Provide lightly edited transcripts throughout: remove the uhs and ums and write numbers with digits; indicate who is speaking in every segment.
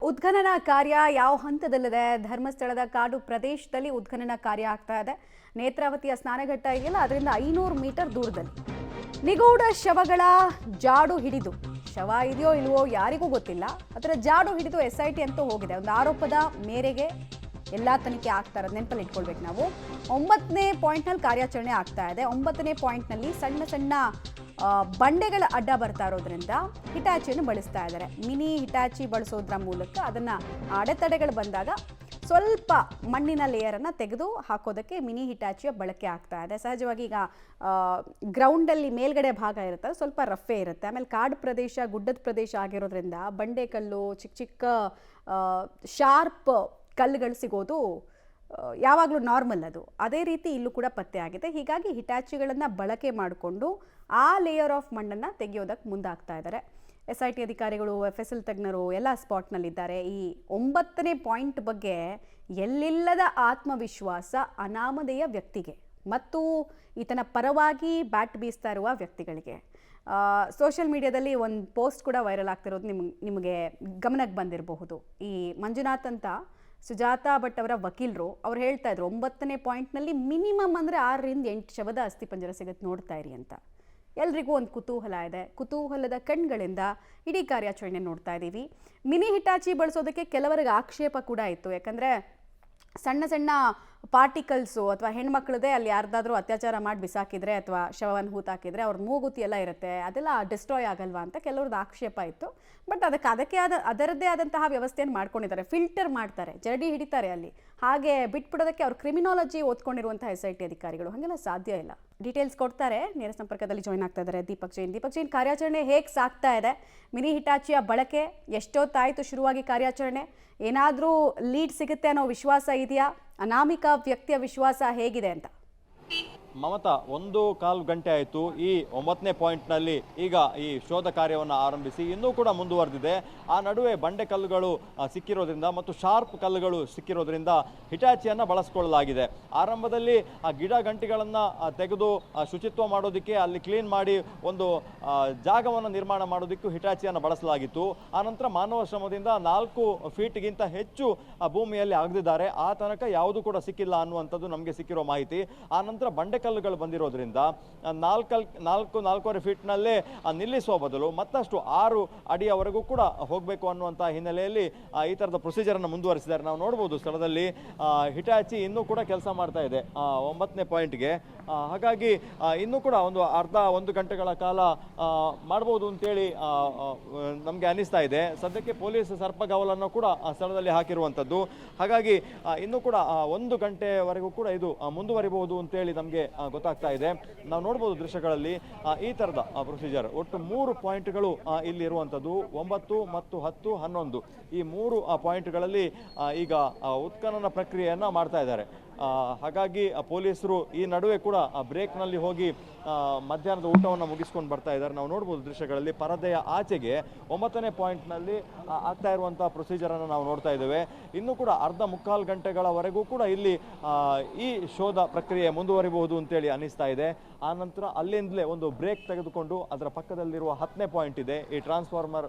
Speaker 1: ಉತ್ಖನನ ಕಾರ್ಯ ಯಾವ ಹಂತದಲ್ಲಿದೆ? ಧರ್ಮಸ್ಥಳದ ಕಾಡು ಪ್ರದೇಶದಲ್ಲಿ ಉತ್ಖನನ ಕಾರ್ಯ ಆಗ್ತಾ ಇದೆ. ನೇತ್ರಾವತಿಯ ಸ್ನಾನಘಟ್ಟ ಇದೆಯಲ್ಲ, ಅದರಿಂದ 500 ಮೀಟರ್ ದೂರದಲ್ಲಿ ನಿಗೂಢ ಶವಗಳ ಜಾಡು ಹಿಡಿದು, ಶವ ಇದೆಯೋ ಇಲ್ವೋ ಯಾರಿಗೂ ಗೊತ್ತಿಲ್ಲ, ಅದರ ಜಾಡು ಹಿಡಿದು SIT ಅಂತೂ ಹೋಗಿದೆ. ಒಂದು ಆರೋಪದ ಮೇರೆಗೆ ಎಲ್ಲ ತನಿಖೆ ಆಗ್ತಾ ಇರೋದು ನೆನಪಲ್ಲಿ ಇಟ್ಕೊಳ್ಬೇಕು ನಾವು. 9ನೇ ಪಾಯಿಂಟ್ನಲ್ಲಿ ಕಾರ್ಯಾಚರಣೆ ಆಗ್ತಾ ಇದೆ. 9ನೇ ಪಾಯಿಂಟ್ನಲ್ಲಿ ಸಣ್ಣ ಸಣ್ಣ ಬಂಡೆಗಳ ಅಡ್ಡ ಬರ್ತಾ ಇರೋದ್ರಿಂದ ಹಿಟಾಚಿಯನ್ನು ಬಳಸ್ತಾ ಇದ್ದಾರೆ. ಮಿನಿ ಹಿಟಾಚಿ ಬಳಸೋದ್ರ ಮೂಲಕ ಅದನ್ನು ಅಡೆತಡೆಗಳು ಬಂದಾಗ ಸ್ವಲ್ಪ ಮಣ್ಣಿನ ಲೇಯರನ್ನು ತೆಗೆದು ಹಾಕೋದಕ್ಕೆ ಮಿನಿ ಹಿಟಾಚಿಯ ಬಳಕೆ ಆಗ್ತಾ ಇದೆ. ಸಹಜವಾಗಿ ಈಗ ಗ್ರೌಂಡಲ್ಲಿ ಮೇಲ್ಗಡೆ ಭಾಗ ಇರುತ್ತೆ, ಸ್ವಲ್ಪ ರಫೇ ಇರುತ್ತೆ. ಆಮೇಲೆ ಕಾಡು ಪ್ರದೇಶ, ಗುಡ್ಡದ ಪ್ರದೇಶ ಆಗಿರೋದ್ರಿಂದ ಬಂಡೆಕಲ್ಲು, ಚಿಕ್ಕ ಚಿಕ್ಕ ಶಾರ್ಪ್ ಕಲ್ಲುಗಳು ಸಿಗೋದು ಯಾವಾಗಲೂ ನಾರ್ಮಲ್. ಅದು ಅದೇ ರೀತಿ ಇಲ್ಲೂ ಕೂಡ ಪತ್ತೆ ಆಗಿದೆ. ಹೀಗಾಗಿ ಹಿಟಾಚಿಗಳನ್ನು ಬಳಕೆ ಮಾಡಿಕೊಂಡು ಆ ಲೇಯರ್ ಆಫ್ ಮಣ್ಣನ್ನು ತೆಗೆಯೋದಕ್ಕೆ ಮುಂದಾಗ್ತಾ ಇದ್ದಾರೆ. SIT ಅಧಿಕಾರಿಗಳು, FSL ತಜ್ಞರು ಎಲ್ಲ ಸ್ಪಾಟ್ನಲ್ಲಿದ್ದಾರೆ. ಈ 9ನೇ ಪಾಯಿಂಟ್ ಬಗ್ಗೆ ಎಲ್ಲಿಲ್ಲದ ಆತ್ಮವಿಶ್ವಾಸ ಅನಾಮಧೇಯ ವ್ಯಕ್ತಿಗೆ ಮತ್ತು ಈತನ ಪರವಾಗಿ ಬ್ಯಾಟ್ ಬೀಸ್ತಾ ಇರುವ ವ್ಯಕ್ತಿಗಳಿಗೆ. ಸೋಷಿಯಲ್ ಮೀಡಿಯಾದಲ್ಲಿ ಒಂದು ಪೋಸ್ಟ್ ಕೂಡ ವೈರಲ್ ಆಗ್ತಿರೋದು ನಿಮಗೆ ಗಮನಕ್ಕೆ ಬಂದಿರಬಹುದು. ಈ ಮಂಜುನಾಥ್ ಅಂತ ಸುಜಾತಾ ಭಟ್ ಅವರ ವಕೀಲರು ಅವ್ರು ಹೇಳ್ತಾ ಇದ್ರು, 9ನೇ ಪಾಯಿಂಟ್ನಲ್ಲಿ ಮಿನಿಮಮ್ ಅಂದರೆ 6ರಿಂದ 8 ಶವದ ಅಸ್ಥಿಪಂಜರ ಸಿಗುತ್ತೆ, ನೋಡ್ತಾ ಇರಿ ಅಂತ. ಎಲ್ರಿಗೂ ಒಂದು ಕುತೂಹಲ ಇದೆ. ಕುತೂಹಲದ ಕಣ್ಗಳಿಂದ ಇಡೀ ಕಾರ್ಯಾಚರಣೆ ನೋಡ್ತಾ ಇದ್ದೀವಿ. ಮಿನಿ ಹಿಟಾಚಿ ಬಳಸೋದಕ್ಕೆ ಕೆಲವರಿಗೆ ಆಕ್ಷೇಪ ಕೂಡ ಇತ್ತು. ಯಾಕಂದರೆ ಸಣ್ಣ ಸಣ್ಣ ಪಾರ್ಟಿಕಲ್ಸು ಅಥವಾ ಹೆಣ್ಮಕ್ಳದೇ ಅಲ್ಲಿ ಯಾರ್ದಾದ್ರೂ ಅತ್ಯಾಚಾರ ಮಾಡಿ ಬಿಸಾಕಿದ್ರೆ ಅಥವಾ ಶವವನ್ನು ಹೂತಾಕಿದ್ರೆ ಅವ್ರ ಮೂಗುತಿ ಎಲ್ಲ ಇರುತ್ತೆ, ಅದೆಲ್ಲ ಡಿಸ್ಟ್ರಾಯ್ ಆಗಲ್ವಾ ಅಂತ ಕೆಲವ್ರದ್ದು ಆಕ್ಷೇಪ ಇತ್ತು. ಬಟ್ ಅದರದ್ದೇ ಆದಂತಹ ವ್ಯವಸ್ಥೆಯನ್ನು ಮಾಡ್ಕೊಂಡಿದ್ದಾರೆ. ಫಿಲ್ಟರ್ ಮಾಡ್ತಾರೆ, ಜರಡಿ ಹಿಡಿತಾರೆ ಅಲ್ಲಿ. ಹಾಗೆ ಬಿಟ್ಬಿಡೋದಕ್ಕೆ ಅವ್ರು ಕ್ರಿಮಿನಾಲಜಿ ಓದ್ಕೊಂಡಿರುವಂತಹ SIT ಅಧಿಕಾರಿಗಳು, ಹಾಗೆಲ್ಲ ಸಾಧ್ಯ ಇಲ್ಲ. ಡೀಟೇಲ್ಸ್ ಕೊಡ್ತಾರೆ. ನೇರ ಸಂಪರ್ಕದಲ್ಲಿ ಜಾಯ್ನ್ ಆಗ್ತಾ ಇದ್ದಾರೆ ದೀಪಕ್ ಜೈನ್. ಕಾರ್ಯಾಚರಣೆ ಹೇಗೆ ಸಾಗ್ತಾ ಇದೆ? ಮಿನಿ ಹಿಟಾಚಿಯ ಬಳಕೆ ಎಷ್ಟೊತ್ತಾಯಿತು ಶುರುವಾಗಿ ಕಾರ್ಯಾಚರಣೆ? ಏನಾದರೂ ಲೀಡ್ ಸಿಗುತ್ತೆ ಅನ್ನೋ ವಿಶ್ವಾಸ ಇದೆಯಾ? ಅನಾಮಿಕ ವ್ಯಕ್ತಿಯ ವಿಶ್ವಾಸ ಹೇಗಿದೆ ಅಂತ?
Speaker 2: ಮಮತಾ, 1.25 ಗಂಟೆ ಆಯಿತು ಈ 9ನೇ ಪಾಯಿಂಟ್ನಲ್ಲಿ ಈಗ ಈ ಶೋಧ ಕಾರ್ಯವನ್ನು ಆರಂಭಿಸಿ ಇನ್ನೂ ಕೂಡ ಮುಂದುವರೆದಿದೆ. ಆ ನಡುವೆ ಬಂಡೆ ಕಲ್ಲುಗಳು ಸಿಕ್ಕಿರೋದ್ರಿಂದ ಮತ್ತು ಶಾರ್ಪ್ ಕಲ್ಲುಗಳು ಸಿಕ್ಕಿರೋದ್ರಿಂದ ಹಿಟಾಚಿಯನ್ನು ಬಳಸ್ಕೊಳ್ಳಲಾಗಿದೆ. ಆರಂಭದಲ್ಲಿ ಆ ಗಿಡ ಗಂಟಿಗಳನ್ನು ತೆಗೆದು ಶುಚಿತ್ವ ಮಾಡೋದಕ್ಕೆ, ಅಲ್ಲಿ ಕ್ಲೀನ್ ಮಾಡಿ ಒಂದು ಜಾಗವನ್ನು ನಿರ್ಮಾಣ ಮಾಡೋದಕ್ಕೂ ಹಿಟಾಚಿಯನ್ನು ಬಳಸಲಾಗಿತ್ತು. ಆನಂತರ ಮಾನವ ಶ್ರಮದಿಂದ 4 ಫೀಟ್ಗಿಂತ ಹೆಚ್ಚು ಭೂಮಿಯಲ್ಲಿ ಅಗೆದಿದ್ದಾರೆ. ಆ ತನಕ ಯಾವುದೂ ಕೂಡ ಸಿಕ್ಕಿಲ್ಲ ಅನ್ನುವಂಥದ್ದು ನಮಗೆ ಸಿಕ್ಕಿರೋ ಮಾಹಿತಿ. ಆನಂತರ ಬಂಡೆ ಕಲ್ಲುಗಳು ಬಂದಿರೋದ್ರಿಂದ 4.5 ಫೀಟ್ನಲ್ಲೇ ನಿಲ್ಲಿಸುವ ಬದಲು ಮತ್ತಷ್ಟು 6 ಅಡಿಯವರೆಗೂ ಕೂಡ ಹೋಗಬೇಕು ಅನ್ನುವಂಥ ಹಿನ್ನೆಲೆಯಲ್ಲಿ ಈ ಥರದ ಪ್ರೊಸೀಜರನ್ನು ಮುಂದುವರಿಸಿದ್ದಾರೆ. ನಾವು ನೋಡ್ಬೋದು ಸ್ಥಳದಲ್ಲಿ ಹಿಟಾಚಿ ಇನ್ನೂ ಕೂಡ ಕೆಲಸ ಮಾಡ್ತಾ ಇದೆ 9ನೇ ಪಾಯಿಂಟ್ಗೆ. ಹಾಗಾಗಿ ಇನ್ನೂ ಕೂಡ ಒಂದು ಗಂಟೆಗಳ ಕಾಲ ಮಾಡ್ಬೋದು ಅಂತೇಳಿ ನಮಗೆ ಅನಿಸ್ತಾ ಇದೆ. ಸದ್ಯಕ್ಕೆ ಪೊಲೀಸ್ ಸರ್ಪಗಾವಲನ್ನು ಕೂಡ ಸ್ಥಳದಲ್ಲಿ ಹಾಕಿರುವಂಥದ್ದು. ಹಾಗಾಗಿ ಇನ್ನೂ ಕೂಡ 1 ಗಂಟೆವರೆಗೂ ಕೂಡ ಇದು ಮುಂದುವರಿಬಹುದು ಅಂತೇಳಿ ನಮಗೆ ಗೊತ್ತಾಗ್ತಾ ಇದೆ. ನಾವು ನೋಡ್ಬೋದು ದೃಶ್ಯಗಳಲ್ಲಿ ಈ ಥರದ ಪ್ರೊಸೀಜರ್. ಒಟ್ಟು 3 ಪಾಯಿಂಟ್ಗಳು ಇಲ್ಲಿ ಇರುವಂಥದ್ದು. 9 ಮತ್ತು 10, 11 ಈ 3 ಪಾಯಿಂಟ್ಗಳಲ್ಲಿ ಈಗ ಉತ್ಖನನ ಪ್ರಕ್ರಿಯೆಯನ್ನು ಮಾಡ್ತಾ ಇದ್ದಾರೆ. ಹಾಗಾಗಿ ಪೊಲೀಸರು ಈ ನಡುವೆ ಕೂಡ ಬ್ರೇಕ್ನಲ್ಲಿ ಹೋಗಿ ಮಧ್ಯಾಹ್ನದ ಊಟವನ್ನು ಮುಗಿಸ್ಕೊಂಡು ಬರ್ತಾ ಇದ್ದಾರೆ. ನಾವು ನೋಡ್ಬೋದು ದೃಶ್ಯಗಳಲ್ಲಿ ಪರದೆಯ ಆಚೆಗೆ 9ನೇ ಪಾಯಿಂಟ್ನಲ್ಲಿ ಆಗ್ತಾ ಇರುವಂಥ ಪ್ರೊಸೀಜರನ್ನು ನಾವು ನೋಡ್ತಾ ಇದ್ದೇವೆ. ಇನ್ನೂ ಕೂಡ ಮುಕ್ಕಾಲು ಗಂಟೆಗಳವರೆಗೂ ಕೂಡ ಇಲ್ಲಿ ಈ ಶೋಧ ಪ್ರಕ್ರಿಯೆ ಮುಂದುವರಿಬಹುದು ಅಂತೇಳಿ ಅನಿಸ್ತಾ ಇದೆ. ಆನಂತರ ಅಲ್ಲಿಂದಲೇ ಒಂದು ಬ್ರೇಕ್ ತೆಗೆದುಕೊಂಡು ಅದರ ಪಕ್ಕದಲ್ಲಿರುವ 10ನೇ ಪಾಯಿಂಟ್ ಇದೆ, ಈ ಟ್ರಾನ್ಸ್ಫಾರ್ಮರ್,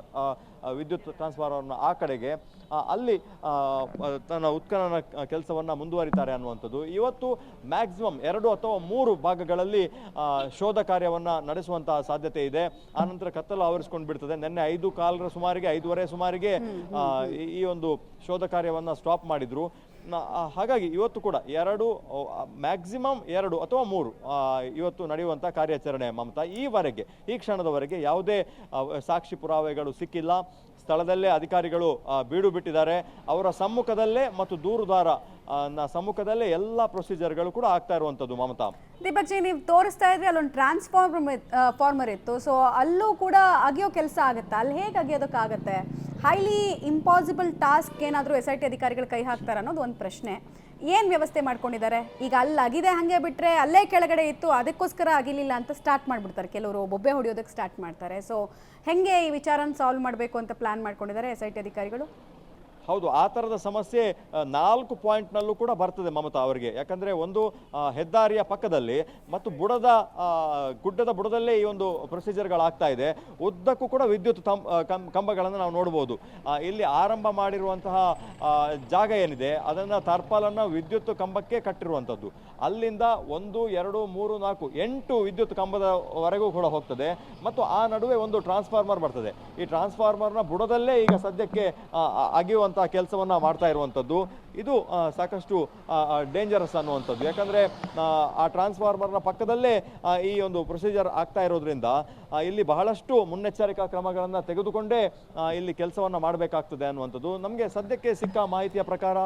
Speaker 2: ವಿದ್ಯುತ್ ಟ್ರಾನ್ಸ್ಫಾರ್ಮರ್ನ ಆ ಕಡೆಗೆ ಅಲ್ಲಿ ತನ್ನ ಉತ್ಖನನ ಕೆಲಸವನ್ನು ಮುಂದುವರಿತಾರೆ ಅನ್ನುವಂಥದ್ದು. ಇವತ್ತು ಮ್ಯಾಕ್ಸಿಮಮ್ 2 ಅಥವಾ 3 ಭಾಗಗಳಲ್ಲಿ ಶೋಧ ಕಾರ್ಯವನ್ನು ನಡೆಸುವಂತಹ ಸಾಧ್ಯತೆ ಇದೆ. ಆನಂತರ ಕತ್ತಲು ಆವರಿಸ್ಕೊಂಡು ಬಿಡ್ತದೆ. ನಿನ್ನೆ 5:15 ಸುಮಾರಿಗೆ, 5:15 ಸುಮಾರಿಗೆ ಈ ಒಂದು ಶೋಧ ಕಾರ್ಯವನ್ನು ಸ್ಟಾಪ್ ಮಾಡಿದ್ರು. ಹಾಗಾಗಿ ಇವತ್ತು ಕೂಡ ಮ್ಯಾಕ್ಸಿಮಮ್ 2 ಅಥವಾ 3 ಇವತ್ತು ನಡೆಯುವಂಥ ಕಾರ್ಯಾಚರಣೆ. ಮಮತಾ, ಈ ಕ್ಷಣದವರೆಗೆ ಯಾವುದೇ ಸಾಕ್ಷಿ ಪುರಾವೆಗಳು ಸಿಕ್ಕಿಲ್ಲ. ಸ್ಥಳದಲ್ಲೇ ಅಧಿಕಾರಿಗಳು ಬೀಡು ಬಿಟ್ಟಿದ್ದಾರೆ. ಅವರ ಸಮ್ಮುಖದಲ್ಲೇ ಮತ್ತು ದೂರುದಾರ ಸಮ್ಮುಖದಲ್ಲೇ ಎಲ್ಲ ಪ್ರೊಸೀಜರ್ಗಳು ಕೂಡ ಆಗ್ತಾ ಇರುವಂಥದ್ದು. ಮಮತಾ,
Speaker 1: ದೀಪಕ್ ಜಿ, ನೀವು ತೋರಿಸ್ತಾ ಇದ್ರೆ ಅಲ್ಲೊಂದು ಟ್ರಾನ್ಸ್ಫಾರ್ಮರ್ ಇತ್ತು. ಸೊ ಅಲ್ಲೂ ಕೂಡ ಅಗಿಯೋ ಕೆಲಸ ಆಗುತ್ತೆ. ಅಲ್ಲಿ ಹೇಗೆ ಅಗಿಯೋದಕ್ಕಾಗತ್ತೆ? ಹೈಲಿ ಇಂಪಾಸಿಬಲ್ ಟಾಸ್ಕ್ ಏನಾದರೂ SIT ಅಧಿಕಾರಿಗಳು ಕೈ ಹಾಕ್ತಾರೆ ಅನ್ನೋದು ಒಂದು ಪ್ರಶ್ನೆ. ಏನು ವ್ಯವಸ್ಥೆ ಮಾಡ್ಕೊಂಡಿದ್ದಾರೆ? ಈಗ ಅಲ್ಲಿ ಅಗಿದೆ ಹಾಗೆ ಬಿಟ್ಟರೆ ಅಲ್ಲೇ ಕೆಳಗಡೆ ಇತ್ತು, ಅದಕ್ಕೋಸ್ಕರ ಆಗಿಲಿಲ್ಲ ಅಂತ ಸ್ಟಾರ್ಟ್ ಮಾಡಿಬಿಡ್ತಾರೆ. ಕೆಲವರು ಬೊಬ್ಬೆ ಹೊಡೆಯೋದಕ್ಕೆ ಸ್ಟಾರ್ಟ್ ಮಾಡ್ತಾರೆ. ಸೊ ಹೆಂಗೆ ಈ ವಿಚಾರನ ಸಾಲ್ವ್ ಮಾಡಬೇಕು ಅಂತ ಪ್ಲಾನ್ ಮಾಡ್ಕೊಂಡಿದ್ದಾರೆ SIT ಅಧಿಕಾರಿಗಳು?
Speaker 2: ಹೌದು, ಆ ಥರದ ಸಮಸ್ಯೆ 4 ಪಾಯಿಂಟ್ನಲ್ಲೂ ಕೂಡ ಬರ್ತದೆ ಮಮತಾ ಅವರಿಗೆ. ಯಾಕಂದರೆ ಒಂದು ಹೆದ್ದಾರಿಯ ಪಕ್ಕದಲ್ಲಿ ಮತ್ತು ಗುಡ್ಡದ ಬುಡದಲ್ಲೇ ಈ ಒಂದು ಪ್ರೊಸೀಜರ್ಗಳಾಗ್ತಾ ಇದೆ. ಉದ್ದಕ್ಕೂ ಕೂಡ ವಿದ್ಯುತ್ ಕಂಬಗಳನ್ನು ನಾವು ನೋಡ್ಬೋದು. ಇಲ್ಲಿ ಆರಂಭ ಮಾಡಿರುವಂತಹ ಜಾಗ ಏನಿದೆ ಅದನ್ನು ತರ್ಪಾಲನ್ನು ವಿದ್ಯುತ್ ಕಂಬಕ್ಕೆ ಕಟ್ಟಿರುವಂಥದ್ದು. ಅಲ್ಲಿಂದ 1, 2, 3, 4, 8 ವಿದ್ಯುತ್ ಕಂಬದವರೆಗೂ ಕೂಡ ಹೋಗ್ತದೆ. ಮತ್ತು ಆ ನಡುವೆ ಒಂದು ಟ್ರಾನ್ಸ್ಫಾರ್ಮರ್ ಬರ್ತದೆ. ಈ ಟ್ರಾನ್ಸ್ಫಾರ್ಮರ್ನ ಬುಡದಲ್ಲೇ ಈಗ ಸದ್ಯಕ್ಕೆ ಅಗೆಯುವಂತಹ ಕೆಲಸವನ್ನು ಮಾಡ್ತಾ ಇರುವಂಥದ್ದು. ಇದು ಸಾಕಷ್ಟು ಡೇಂಜರಸ್ ಅನ್ನುವಂಥದ್ದು. ಯಾಕಂದರೆ ಆ ಟ್ರಾನ್ಸ್ಫಾರ್ಮರ್ನ ಪಕ್ಕದಲ್ಲೇ ಈ ಒಂದು ಪ್ರೊಸೀಜರ್ ಆಗ್ತಾ ಇರೋದ್ರಿಂದ ಇಲ್ಲಿ ಬಹಳಷ್ಟು ಮುನ್ನೆಚ್ಚರಿಕಾ ಕ್ರಮಗಳನ್ನು ತೆಗೆದುಕೊಂಡೇ ಇಲ್ಲಿ ಕೆಲಸವನ್ನು ಮಾಡಬೇಕಾಗ್ತದೆ ಅನ್ನುವಂಥದ್ದು. ನಮಗೆ ಸದ್ಯಕ್ಕೆ ಸಿಕ್ಕ ಮಾಹಿತಿಯ ಪ್ರಕಾರ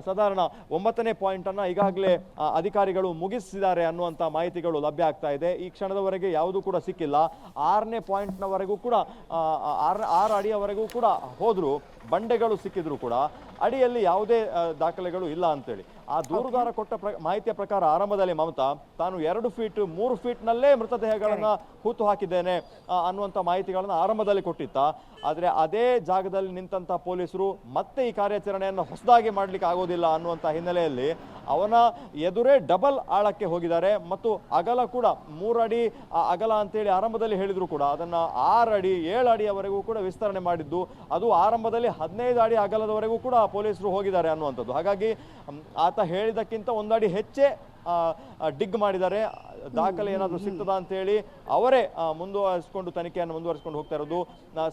Speaker 2: ಸಾಧಾರಣ 9ನೇ ಪಾಯಿಂಟನ್ನು ಈಗಾಗಲೇ ಅಧಿಕಾರಿಗಳು ಮುಗಿಸಿದ್ದಾರೆ ಅನ್ನುವಂಥ ಮಾಹಿತಿಗಳು ಲಭ್ಯ ಆಗ್ತಾ ಇದೆ. ಈ ಕ್ಷಣದವರೆಗೆ ಯಾವುದೂ ಕೂಡ ಸಿಕ್ಕಿಲ್ಲ. 6ನೇ ಪಾಯಿಂಟ್ನವರೆಗೂ ಕೂಡ 6 ಅಡಿಯವರೆಗೂ ಕೂಡ ಹೋದರೂ ಬಂಡೆಗಳು ಸಿಕ್ಕಿದ್ರು ಕೂಡ ಅಡಿಯಲ್ಲಿ ಯಾವುದೇ ದಾಖಲೆಗಳು ಇಲ್ಲ ಅಂತೇಳಿ ಆ ದೂರುದಾರ ಕೊಟ್ಟ ಮಾಹಿತಿಯ ಪ್ರಕಾರ ಆರಂಭದಲ್ಲಿ ಮಮತಾ ತಾನು 2 ಫೀಟ್ 3 ಫೀಟ್ನಲ್ಲೇ ಮೃತದೇಹಗಳನ್ನು ಹೂತು ಹಾಕಿದ್ದೇನೆ ಅನ್ನುವಂಥ ಮಾಹಿತಿಗಳನ್ನು ಆರಂಭದಲ್ಲಿ ಕೊಟ್ಟಿತ್ತ. ಆದರೆ ಅದೇ ಜಾಗದಲ್ಲಿ ನಿಂತಹ ಪೊಲೀಸರು ಮತ್ತೆ ಈ ಕಾರ್ಯಾಚರಣೆಯನ್ನು ಹೊಸದಾಗಿ ಮಾಡಲಿಕ್ಕೆ ಆಗೋದಿಲ್ಲ ಅನ್ನುವಂಥ ಹಿನ್ನೆಲೆಯಲ್ಲಿ ಅವನ ಎದುರೇ ಡಬಲ್ ಆಳಕ್ಕೆ ಹೋಗಿದ್ದಾರೆ. ಮತ್ತು ಅಗಲ ಕೂಡ 3 ಅಡಿ ಅಗಲ ಅಂತೇಳಿ ಆರಂಭದಲ್ಲಿ ಹೇಳಿದ್ರು ಕೂಡ ಅದನ್ನು 6 ಅಡಿ 7 ಅಡಿಯವರೆಗೂ ಕೂಡ ವಿಸ್ತರಣೆ ಮಾಡಿದ್ದು. ಅದು ಆರಂಭದಲ್ಲಿ 15 ಅಡಿ ಅಗಲದವರೆಗೂ ಕೂಡ ಪೊಲೀಸರು ಹೋಗಿದ್ದಾರೆ ಅನ್ನುವಂಥದ್ದು. ಹಾಗಾಗಿ ಆತ ಹೇಳಿದಕ್ಕಿಂತ 1 ಅಡಿ ಹೆಚ್ಚೇ ಡಿಗ್ ಮಾಡಿದ್ದಾರೆ. ದಾಖಲೆ ಏನಾದರೂ ಸಿಗ್ತದಾ ಅಂತ ಹೇಳಿ ಅವರೇ ತನಿಖೆಯನ್ನು ಮುಂದುವರಿಸಿಕೊಂಡು ಹೋಗ್ತಾ ಇರೋದು.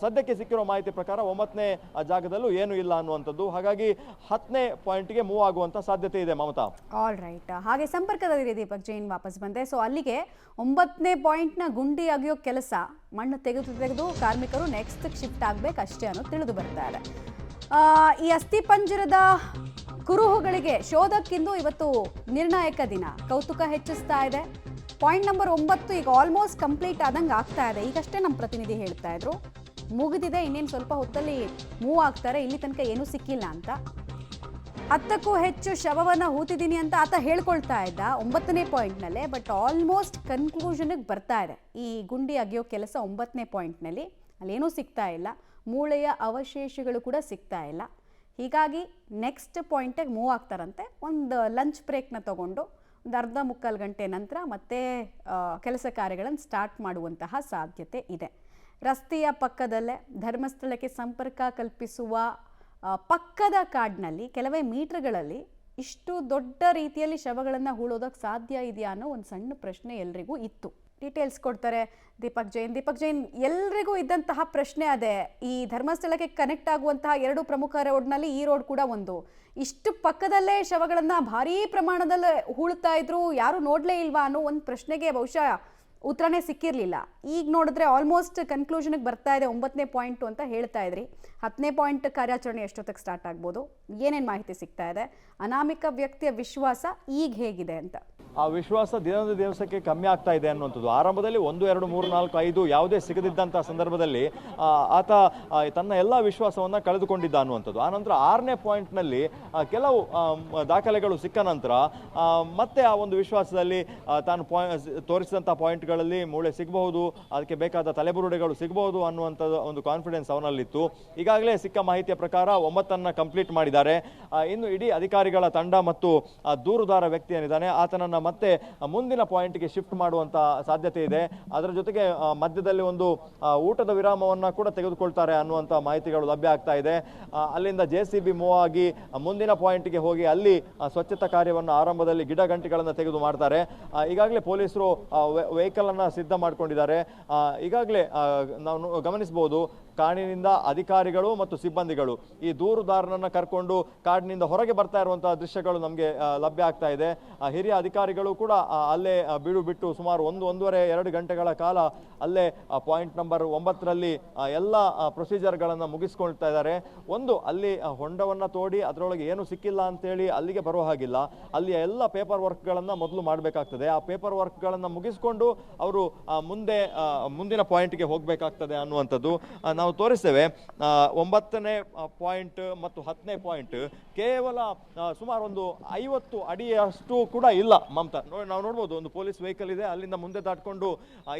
Speaker 2: ಸದ್ಯಕ್ಕೆ ಸಿಕ್ಕಿರೋ ಮಾಹಿತಿ ಪ್ರಕಾರ 9ನೇ ಜಾಗದಲ್ಲೂ ಏನು ಇಲ್ಲ ಅನ್ನುವಂಥದ್ದು. ಹಾಗಾಗಿ 10ನೇ ಪಾಯಿಂಟ್ಗೆ ಮೂವ್ ಆಗುವಂತ ಸಾಧ್ಯತೆ ಇದೆ ಮಮತಾ.
Speaker 1: All right. ಹಾಗೆ ಸಂಪರ್ಕದಲ್ಲಿ ದೀಪಕ್ ಜೈನ್ ವಾಪಸ್ ಬಂದೆ. ಸೊ ಅಲ್ಲಿಗೆ 9ನೇ ಪಾಯಿಂಟ್ನ ಗುಂಡಿ ಅಗೆಯೋ ಕೆಲಸ ಮಣ್ಣು ತೆಗೆದು ಕಾರ್ಮಿಕರು ನೆಕ್ಸ್ಟ್ ಶಿಫ್ಟ್ ಆಗಬೇಕಷ್ಟೇ ಅನ್ನೋದು ತಿಳಿದು ಬರ್ತಾ ಇದೆ. ಈ ಅಸ್ಥಿ ಪಂಜರದ ಕುರುಹುಗಳಿಗೆ ಶೋಧಕ್ಕಿಂದು ಇವತ್ತು ನಿರ್ಣಾಯಕ ದಿನ. ಕೌತುಕ ಹೆಚ್ಚಿಸ್ತಾ ಇದೆ. ಪಾಯಿಂಟ್ ನಂಬರ್ 9 ಈಗ ಆಲ್ಮೋಸ್ಟ್ ಕಂಪ್ಲೀಟ್ ಆದಂಗೆ ಆಗ್ತಾ ಇದೆ. ಈಗಷ್ಟೇ ನಮ್ಮ ಪ್ರತಿನಿಧಿ ಹೇಳ್ತಾ ಇದ್ರು ಮುಗಿದಿದೆ, ಇನ್ನೇನು ಸ್ವಲ್ಪ ಹೊತ್ತಲ್ಲಿ ಮೂವ್ ಆಗ್ತಾರೆ, ಇಲ್ಲಿ ತನಕ ಏನೂ ಸಿಕ್ಕಿಲ್ಲ ಅಂತ. 10ಕ್ಕೂ ಹೆಚ್ಚು ಶವವನ್ನು ಹೂತಿದ್ದೀನಿ ಅಂತ ಆತ ಹೇಳ್ಕೊಳ್ತಾ ಇದ್ದ 9ನೇ ಪಾಯಿಂಟ್ನಲ್ಲೇ. ಬಟ್ ಆಲ್ಮೋಸ್ಟ್ ಕನ್ಕ್ಲೂಷನ್ಗೆ ಬರ್ತಾ ಇದೆ ಈ ಗುಂಡಿ ಅಗೆಯೋ ಕೆಲಸ 9ನೇ ಪಾಯಿಂಟ್ನಲ್ಲಿ. ಅಲ್ಲೇನೂ ಸಿಗ್ತಾ ಇಲ್ಲ, ಮೂಳೆಯ ಅವಶೇಷಗಳು ಕೂಡ ಸಿಗ್ತಾ ಇಲ್ಲ. ಹೀಗಾಗಿ ನೆಕ್ಸ್ಟ್ ಪಾಯಿಂಟಿಗೆ ಮೂವ್ ಆಗ್ತಾರಂತೆ. ಒಂದು ಲಂಚ್ ಬ್ರೇಕ್ನ ತಗೊಂಡು ಒಂದು ಅರ್ಧ ಮುಕ್ಕಾಲು ಗಂಟೆ ನಂತರ ಮತ್ತೆ ಕೆಲಸ ಕಾರ್ಯಗಳನ್ನು ಸ್ಟಾರ್ಟ್ ಮಾಡುವಂತಹ ಸಾಧ್ಯತೆ ಇದೆ. ರಸ್ತೆಯ ಪಕ್ಕದಲ್ಲೇ ಧರ್ಮಸ್ಥಳಕ್ಕೆ ಸಂಪರ್ಕ ಕಲ್ಪಿಸುವ ಪಕ್ಕದ ಕಾಡಿನಲ್ಲಿ ಕೆಲವೇ ಮೀಟರ್ಗಳಲ್ಲಿ ಇಷ್ಟು ದೊಡ್ಡ ರೀತಿಯಲ್ಲಿ ಶವಗಳನ್ನು ಹೂಳೋದಕ್ಕೆ ಸಾಧ್ಯ ಇದೆಯಾ ಅನ್ನೋ ಒಂದು ಸಣ್ಣ ಪ್ರಶ್ನೆ ಎಲ್ರಿಗೂ ಇತ್ತು. ಡೀಟೇಲ್ಸ್ ಕೊಡ್ತಾರೆ ದೀಪಕ್ ಜೈನ್. ಎಲ್ರಿಗೂ ಇದ್ದಂತಹ ಪ್ರಶ್ನೆ ಅದೇ, ಈ ಧರ್ಮಸ್ಥಳಕ್ಕೆ ಕನೆಕ್ಟ್ ಆಗುವಂತಹ 2 ಪ್ರಮುಖ ರೋಡ್ನಲ್ಲಿ ಈ ರೋಡ್ ಕೂಡ ಒಂದು. ಇಷ್ಟು ಪಕ್ಕದಲ್ಲೇ ಶವಗಳನ್ನು ಭಾರೀ ಪ್ರಮಾಣದಲ್ಲಿ ಹೂಳ್ತಾ ಇದ್ರು, ಯಾರು ನೋಡಲೇ ಇಲ್ವಾ ಅನ್ನೋ ಒಂದು ಪ್ರಶ್ನೆಗೆ ಬಹುಶಃ ಉತ್ತರನೇ ಸಿಕ್ಕಿರಲಿಲ್ಲ. ಈಗ ನೋಡಿದ್ರೆ ಆಲ್ಮೋಸ್ಟ್ ಕನ್ಕ್ಲೂಷನ್ಗೆ ಬರ್ತಾ ಇದೆ 9ನೇ ಪಾಯಿಂಟು ಅಂತ ಹೇಳ್ತಾ ಇದ್ರಿ. 10ನೇ ಪಾಯಿಂಟ್ ಕಾರ್ಯಾಚರಣೆ ಎಷ್ಟೊತ್ತಿಗೆ ಸ್ಟಾರ್ಟ್ ಆಗ್ಬೋದು, ಏನೇನು ಮಾಹಿತಿ ಸಿಗ್ತಾ ಇದೆ, ಅನಾಮಿಕ ವ್ಯಕ್ತಿಯ ವಿಶ್ವಾಸ ಈಗ ಹೇಗಿದೆ ಅಂತ?
Speaker 2: ಆ ವಿಶ್ವಾಸ ದಿನದ ದಿವಸಕ್ಕೆ ಕಮ್ಮಿ ಆಗ್ತಾ ಇದೆ ಅನ್ನುವಂಥದ್ದು. ಆರಂಭದಲ್ಲಿ 1, 2, 3, 4, 5 ಯಾವುದೇ ಸಿಗದಿದ್ದಂಥ ಸಂದರ್ಭದಲ್ಲಿ ಆತ ತನ್ನ ಎಲ್ಲ ವಿಶ್ವಾಸವನ್ನು ಕಳೆದುಕೊಂಡಿದ್ದ ಅನ್ನುವಂಥದ್ದು. ಆನಂತರ 6ನೇ ಪಾಯಿಂಟ್ನಲ್ಲಿ ಕೆಲವು ದಾಖಲೆಗಳು ಸಿಕ್ಕ ನಂತರ ಮತ್ತೆ ಆ ಒಂದು ವಿಶ್ವಾಸದಲ್ಲಿ ತಾನು ತೋರಿಸಿದಂಥ ಪಾಯಿಂಟ್ಗಳಲ್ಲಿ ಮೂಳೆ ಸಿಗಬಹುದು, ಅದಕ್ಕೆ ಬೇಕಾದ ತಲೆಬುರುಡೆಗಳು ಸಿಗಬಹುದು ಅನ್ನುವಂಥದ್ದು ಒಂದು ಕಾನ್ಫಿಡೆನ್ಸ್ ಅವನಲ್ಲಿತ್ತು. ಈಗಾಗಲೇ ಸಿಕ್ಕ ಮಾಹಿತಿಯ ಪ್ರಕಾರ 9ನ್ನು ಕಂಪ್ಲೀಟ್ ಮಾಡಿದ್ದಾರೆ. ಇನ್ನು ಇಡೀ ಅಧಿಕಾರಿಗಳ ತಂಡ ಮತ್ತು ದೂರುದಾರ ವ್ಯಕ್ತಿ ಏನಿದ್ದಾನೆ ಆತನನ್ನು ಮತ್ತೆ ಮುಂದಿನ ಪಾಯಿಂಟ್ಗೆ ಶಿಫ್ಟ್ ಮಾಡುವಂತ ಸಾಧ್ಯತೆ ಇದೆ. ಅದರ ಜೊತೆಗೆ ಮಧ್ಯದಲ್ಲಿ ಒಂದು ಊಟದ ವಿರಾಮವನ್ನು ಕೂಡ ತೆಗೆದುಕೊಳ್ತಾರೆ ಅನ್ನುವಂಥ ಮಾಹಿತಿಗಳು ಲಭ್ಯ ಆಗ್ತಾ ಇದೆ. ಅಲ್ಲಿಂದ JCB ಮೂವ್ ಆಗಿ ಮುಂದಿನ ಪಾಯಿಂಟ್ಗೆ ಹೋಗಿ ಅಲ್ಲಿ ಸ್ವಚ್ಛತಾ ಕಾರ್ಯವನ್ನು ಆರಂಭದಲ್ಲಿ ಗಿಡ ಗಂಟೆಗಳನ್ನು ತೆಗೆದು ಮಾಡ್ತಾರೆ. ಈಗಾಗಲೇ ಪೊಲೀಸರು ವೆಹಿಕಲ್ ಅನ್ನು ಸಿದ್ಧ ಮಾಡಿಕೊಂಡಿದ್ದಾರೆ. ಈಗಾಗಲೇ ನಾವು ಗಮನಿಸಬಹುದು ಕಾಡಿನಿಂದ ಅಧಿಕಾರಿಗಳು ಮತ್ತು ಸಿಬ್ಬಂದಿಗಳು ಈ ದೂರುದಾರನನ್ನು ಕರ್ಕೊಂಡು ಕಾಡಿನಿಂದ ಹೊರಗೆ ಬರ್ತಾ ಇರುವಂತಹ ದೃಶ್ಯಗಳು ನಮಗೆ ಲಭ್ಯ ಆಗ್ತಾ ಇದೆ. ಹಿರಿಯ ಅಧಿಕಾರಿಗಳು ಕೂಡ ಅಲ್ಲೇ ಬೀಡು ಬಿಟ್ಟು ಸುಮಾರು 1-1.5-2 ಗಂಟೆಗಳ ಕಾಲ ಅಲ್ಲೇ ಪಾಯಿಂಟ್ ನಂಬರ್ 9ರಲ್ಲಿ ಎಲ್ಲ ಪ್ರೊಸೀಜರ್ಗಳನ್ನು ಮುಗಿಸ್ಕೊಳ್ತಾ ಇದ್ದಾರೆ. ಅಲ್ಲಿ ಹೊಂಡವನ್ನು ತೋಡಿ ಅದರೊಳಗೆ ಏನು ಸಿಕ್ಕಿಲ್ಲ ಅಂತೇಳಿ ಅಲ್ಲಿಗೆ ಬರೋ ಹಾಗಿಲ್ಲ. ಅಲ್ಲಿಯ ಎಲ್ಲ ಪೇಪರ್ ವರ್ಕ್ಗಳನ್ನು ಮೊದಲು ಮಾಡಬೇಕಾಗ್ತದೆ. ಆ ಪೇಪರ್ ವರ್ಕ್ಗಳನ್ನು ಮುಗಿಸ್ಕೊಂಡು ಅವರು ಮುಂದಿನ ಪಾಯಿಂಟ್ಗೆ ಹೋಗಬೇಕಾಗ್ತದೆ ಅನ್ನುವಂಥದ್ದು. ನಾವು ನಾವು ತೋರಿಸ್ತೇವೆ 9ನೇ ಪಾಯಿಂಟ್ ಮತ್ತು 10ನೇ ಪಾಯಿಂಟ್ ಕೇವಲ ಸುಮಾರು ಒಂದು 50 ಅಡಿಯಷ್ಟು ಕೂಡ ಇಲ್ಲ ಮಮತಾ. ನಾವು ನೋಡ್ಬೋದು ಒಂದು ಪೊಲೀಸ್ ವೆಹಿಕಲ್ ಇದೆ, ಅಲ್ಲಿಂದ ಮುಂದೆ ದಾಟ್ಕೊಂಡು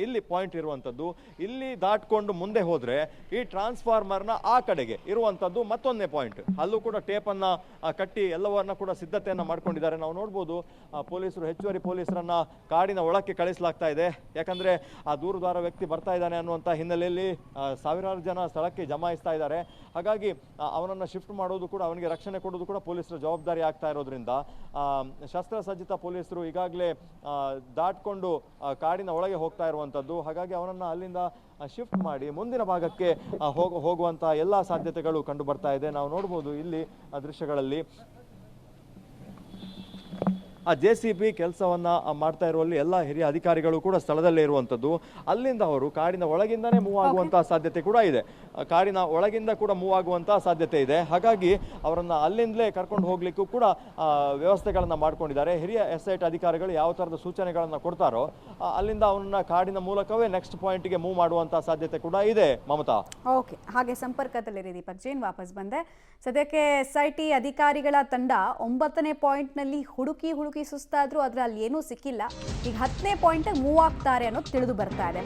Speaker 2: ಇಲ್ಲಿ ಪಾಯಿಂಟ್ ಇರುವಂಥದ್ದು. ಇಲ್ಲಿ ದಾಟ್ಕೊಂಡು ಮುಂದೆ ಹೋದ್ರೆ ಈ ಟ್ರಾನ್ಸ್ಫಾರ್ಮರ್ನ ಆ ಕಡೆಗೆ ಇರುವಂಥದ್ದು ಮತ್ತೊಂದನೇ ಪಾಯಿಂಟ್. ಅಲ್ಲೂ ಕೂಡ ಟೇಪನ್ನು ಕಟ್ಟಿ ಎಲ್ಲವನ್ನ ಕೂಡ ಸಿದ್ಧತೆಯನ್ನು ಮಾಡ್ಕೊಂಡಿದ್ದಾರೆ. ನಾವು ನೋಡ್ಬೋದು ಪೊಲೀಸರು, ಹೆಚ್ಚುವರಿ ಪೊಲೀಸರನ್ನ ಕಾಡಿನ ಒಳಕ್ಕೆ ಕಳಿಸಲಾಗ್ತಾ ಇದೆ. ಯಾಕಂದ್ರೆ ಆ ದೂರದ್ವಾರ ವ್ಯಕ್ತಿ ಬರ್ತಾ ಇದ್ದಾನೆ ಅನ್ನುವಂಥ ಹಿನ್ನೆಲೆಯಲ್ಲಿ ಸಾವಿರಾರು ಜನ ಸ್ಥಳಕ್ಕೆ ಜಮಾಯಿಸ್ತಾ ಇದ್ದಾರೆ. ಹಾಗಾಗಿ ಅವನನ್ನು ಶಿಫ್ಟ್ ಮಾಡೋದು ಕೂಡ, ಅವನಿಗೆ ರಕ್ಷಣೆ ಕೊಡೋದು ಕೂಡ ಪೊಲೀಸರ ಜವಾಬ್ದಾರಿ ಆಗ್ತಾ ಇರೋದ್ರಿಂದ ಶಸ್ತ್ರಸಜ್ಜಿತ ಪೊಲೀಸರು ಈಗಾಗಲೇ ದಾಟ್ಕೊಂಡು ಕಾಡಿನ ಒಳಗೆ ಹೋಗ್ತಾ ಇರುವಂಥದ್ದು. ಹಾಗಾಗಿ ಅವನನ್ನು ಅಲ್ಲಿಂದ ಶಿಫ್ಟ್ ಮಾಡಿ ಮುಂದಿನ ಭಾಗಕ್ಕೆ ಹೋಗುವಂಥ ಎಲ್ಲ ಸಾಧ್ಯತೆಗಳು ಕಂಡು ಬರ್ತಾ ಇದೆ. ನಾವು ನೋಡ್ಬೋದು ಇಲ್ಲಿ ದೃಶ್ಯಗಳಲ್ಲಿ ಆ JCB ಕೆಲಸವನ್ನ ಮಾಡ್ತಾ ಇರುವಲ್ಲಿ ಎಲ್ಲ ಹಿರಿಯ ಅಧಿಕಾರಿಗಳು ಕೂಡ ಸ್ಥಳದಲ್ಲೇ ಇರುವಂಥದ್ದು. ಅಲ್ಲಿಂದ ಅವರು ಕಾಡಿನ ಒಳಗಿಂದನೇ ಮೂವ್ ಆಗುವಂತಹ ಸಾಧ್ಯತೆ ಕೂಡ ಇದೆ, ಕಾಡಿನ ಒಳಗಿಂದ ಕೂಡ ಮೂವ್ ಆಗುವಂತಹ ಸಾಧ್ಯತೆ ಇದೆ. ಹಾಗಾಗಿ ಅವರನ್ನ ಅಲ್ಲಿಂದಲೇ ಕರ್ಕೊಂಡು ಹೋಗ್ಲಿಕ್ಕೂ ಕೂಡ ವ್ಯವಸ್ಥೆಗಳನ್ನ ಮಾಡ್ಕೊಂಡಿದ್ದಾರೆ. ಹಿರಿಯ SIT ಅಧಿಕಾರಿಗಳು ಯಾವ ಥರದ ಸೂಚನೆಗಳನ್ನ ಕೊಡ್ತಾರೋ ಅಲ್ಲಿಂದ ಅವನ್ನ ಕಾಡಿನ ಮೂಲಕವೇ ನೆಕ್ಸ್ಟ್ ಪಾಯಿಂಟ್ಗೆ ಮೂವ್ ಮಾಡುವಂತಹ ಸಾಧ್ಯತೆ ಕೂಡ ಇದೆ ಮಮತಾ.
Speaker 1: ಓಕೆ, ಹಾಗೆ ಸಂಪರ್ಕದಲ್ಲಿರಿ ದೀಪಕ್ ಜೈನ್. ವಾಪಸ್ ಬಂದೆ. ಸದ್ಯಕ್ಕೆ SIT ಅಧಿಕಾರಿಗಳ ತಂಡ 9ನೇ ಪಾಯಿಂಟ್ನಲ್ಲಿ ಹುಡುಕಿ ಸುಸ್ತಾದ್ರು, ಆದರೆ ಅಲ್ಲಿ ಏನೂ ಸಿಕ್ಕಿಲ್ಲ. ಈಗ 10ನೇ ಪಾಯಿಂಟ್ ಮೂವ್ ಆಗ್ತಾರೆ ಅನ್ನೋದು ತಿಳಿದು ಬರ್ತಾ ಇದೆ.